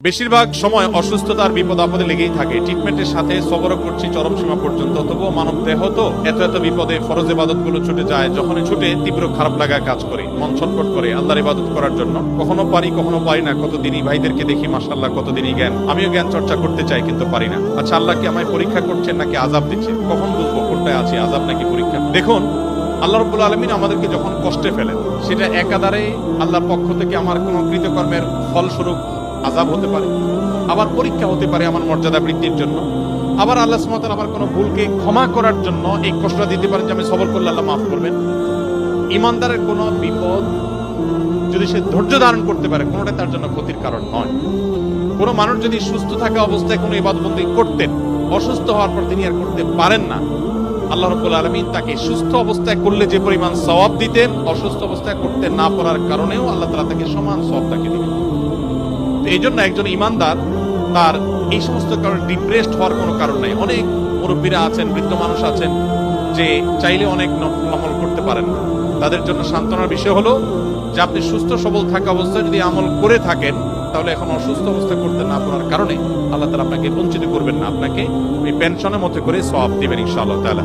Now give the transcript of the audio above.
বেশিরভাগ সময় অসুস্থতার বিপদ আপদে লেগেই থাকে। ট্রিটমেন্টের সাথে সবরও করছি চরম সীমা পর্যন্ত, তবুও মানব দেহ তো এত বিপদে ফরজ ইবাদত গুলো ছুটে যায়। যখনই ছুটে তীব্র খারাপ লাগা কাজ করে, মন ছটফট করে আল্লাহর ইবাদত করার জন্য। কখনো পারি কখনো পারি না। কতদিনই ভাইদেরকে দেখি মাশাআল্লাহ, কতদিনই জ্ঞান, আমিও জ্ঞান চর্চা করতে চাই কিন্তু পারি না। আচ্ছা, আল্লাহ কি আমায় পরীক্ষা করছেন নাকি আযাব দিচ্ছেন? কখন বুঝবো কোনটায় আছি, আযাব নাকি পরীক্ষা? দেখুন, আল্লাহ রাব্বুল আলামিন আমাদেরকে যখন কষ্টে ফেলেন, সেটা একাধারে আল্লাহর পক্ষ থেকে আমার কোনো কৃতকর্মের ফলস্বরূপ আযাব হতে পারে, আবার পরীক্ষা হতে পারে আমার মর্যাদা বৃদ্ধির জন্য, আবার আল্লাহ সুবহানাহু ওয়া তাআলা আমার কোনো ভুলকে ক্ষমা করার জন্য এই কষ্টটা দিতে পারেন যে আমি সবর করলে আল্লাহ মাফ করবেন। ঈমানদারের কোনো বিপদ যদি সে ধৈর্য ধারণ করতে পারে, কোনোটাই তার জন্য ক্ষতির কারণ নয়। কোনো মানুষ যদি সুস্থ থাকা অবস্থায় কোনো ইবাদত বন্দী করতেন, অসুস্থ হওয়ার পর তিনি আর করতে পারেন না, আল্লাহ রাব্বুল আলামিন তাকে সুস্থ অবস্থায় করলে যে পরিমাণ সওয়াব দিতেন, অসুস্থ অবস্থায় করতে না পারার কারণেও আল্লাহ তাআলা তাকে সমান সওয়াব তাকে দিবেন। এই জন্য একজন ইমানদার তার এই সমস্ত কারণে ডিপ্রেসড হওয়ার কোনো কারণ নাই। অনেক মুরব্বীরা আছেন, বৃদ্ধ মানুষ আছেন যে চাইলে অনেক নফল আমল করতে পারেন না। তাদের জন্য সান্ত্বনার বিষয় হলো যে আপনি সুস্থ সবল থাকা অবস্থায় যদি আমল করে থাকেন, তাহলে এখন অসুস্থ অবস্থায় করতে না পারার কারণে আল্লাহ তাআলা আপনাকে বঞ্চিত করবেন না, আপনাকে ওই পেনশনের মতো করে সওয়াব দিবেন ইনশাআল্লাহ তাআলা।